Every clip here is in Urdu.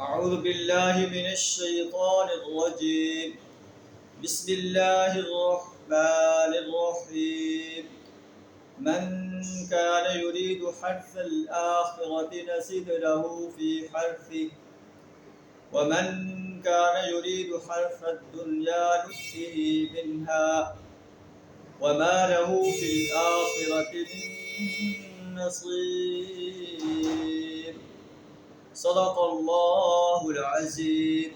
أعوذ بالله من الشيطان الرجيم. بسم الله الرحمن الرحيم. من كان يريد حرث الآخرة نزد له في حرثه ومن كان يريد حرث الدنيا نؤته منها وما له في الآخرة من نصيب. صدق اللہ العظیم.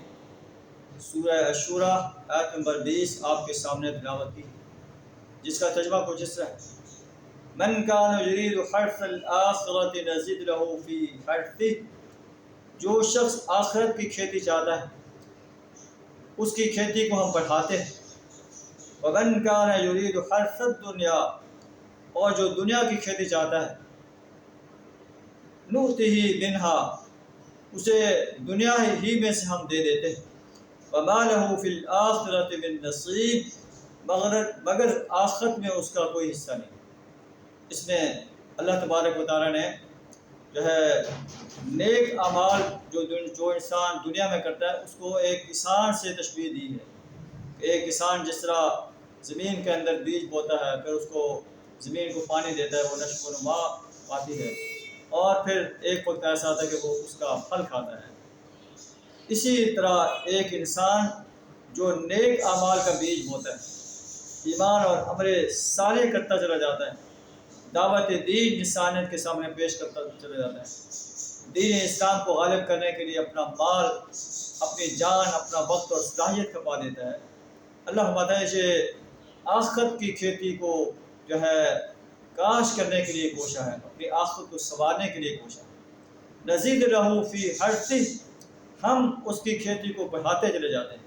سورہ الشورى آیت نمبر 20 آپ کے سامنے تلاوت کی، جس کا ترجمہ کچھ اس طرح ہے: من کان یرید حرث الآخرۃ نزد له فی حرثہ. جو شخص آخرت کی کھیتی چاہتا ہے اس کی کھیتی کو ہم بڑھاتے ہیں. ومن کان یرید حرث الدنیا، اور جو دنیا کی کھیتی چاہتا ہے، نؤتہ منہا، اسے دنیا ہی میں سے ہم دے دیتے ہیں. وما لہ فی الآخرۃ من نصیب، مگر آخرت میں اس کا کوئی حصہ نہیں. اس میں اللہ تبارک و تعالیٰ نے جو ہے نیک اعمال جو انسان دنیا میں کرتا ہے اس کو ایک کسان سے تشبیہ دی ہے. ایک کسان جس طرح زمین کے اندر بیج بوتا ہے، پھر اس کو زمین کو پانی دیتا ہے، وہ نشو و نما پاتی ہے، اور پھر ایک وقت ایسا آتا ہے کہ وہ اس کا پھل کھاتا ہے. اسی طرح ایک انسان جو نیک اعمال کا بیج ہوتا ہے، ایمان اور عمل صالح کرتا چلا جاتا ہے، دعوت دین انسانیت کے سامنے پیش کرتا چلا جاتا ہے، دین اسلام کو غالب کرنے کے لیے اپنا مال، اپنی جان، اپنا وقت اور صلاحیت کھپا دیتا ہے. اللہ فرماتا ہے کہ آخرت کی کھیتی کو جو ہے کاش کرنے کے لیے کوشاں ہے، اپنی آخرت کو سنوارنے کے لیے کوشاں ہے. نزید لہ فی حرثہ، ہم اس کی کھیتی کو بڑھاتے چلے جاتے ہیں.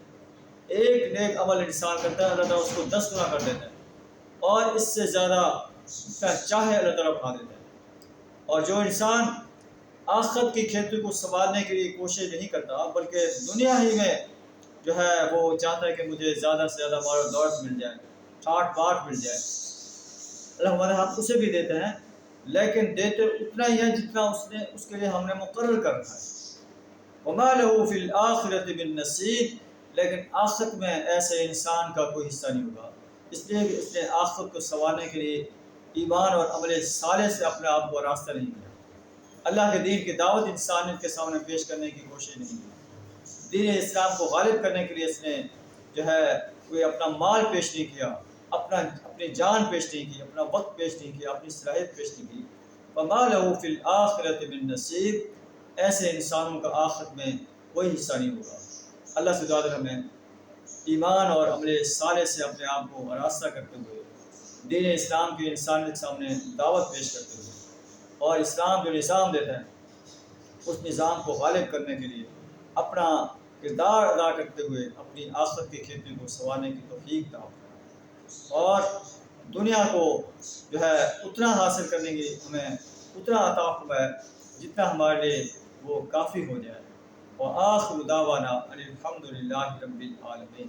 ایک نیک عمل انسان کرتا ہے، اللہ تعالیٰ اس کو 10 گنا کر دیتا ہے، اور اس سے زیادہ چاہے اللہ تعالیٰ بڑھا دیتا ہے. اور جو انسان آخرت کی کھیتی کو سنوارنے کے لیے کوشش نہیں کرتا، بلکہ دنیا ہی میں جو ہے وہ چاہتا ہے کہ مجھے زیادہ سے زیادہ مال و دولت مل جائے، ٹھاٹ باٹ مل جائے، اللہ ہمارے ہاتھ اسے بھی دیتے ہیں، لیکن دیتے اتنا ہی ہے جتنا اس کے لیے ہم نے مقرر کر رکھا ہے. وما لہ فی الآخرۃ من نصیب، لیکن آخرت میں ایسے انسان کا کوئی حصہ نہیں ہوگا، اس لیے کہ اس نے آخرت کو سنوارنے کے لیے ایمان اور عمل صالح سے اپنے آپ کو راستہ نہیں کیا، اللہ کے دین کی دعوت انسانیت کے سامنے پیش کرنے کی کوشش نہیں کی، دین اسلام کو غالب کرنے کے لیے اس نے جو ہے کوئی اپنا مال پیش نہیں کیا، اپنی جان پیش نہیں کی، اپنا وقت پیش نہیں کیا، اپنی صلاحیت پیش نہیں کی. وما لہ فی الآخرۃ من نصیب، ایسے انسانوں کا آخرت میں کوئی حصہ نہیں ہوگا. اللہ سے دعا ہے ہمیں ایمان اور عمل صالح سے اپنے آپ کو آراستہ کرتے ہوئے دین اسلام کی انسانیت کے سامنے دعوت پیش کرتے ہوئے، اور اسلام جو نظام دیتا ہے اس نظام کو غالب کرنے کے لیے اپنا کردار ادا کرتے ہوئے اپنی آخرت کی کھیتی کو سنوارنے کی توفیق عطا فرمائے، اور دنیا کو جو ہے اتنا حاصل کرنے کی ہمیں اتنا عطا فرمائے جتنا ہمارے لیے وہ کافی ہو جائے. وآخر دعوانا ان الحمد للہ رب العالمین.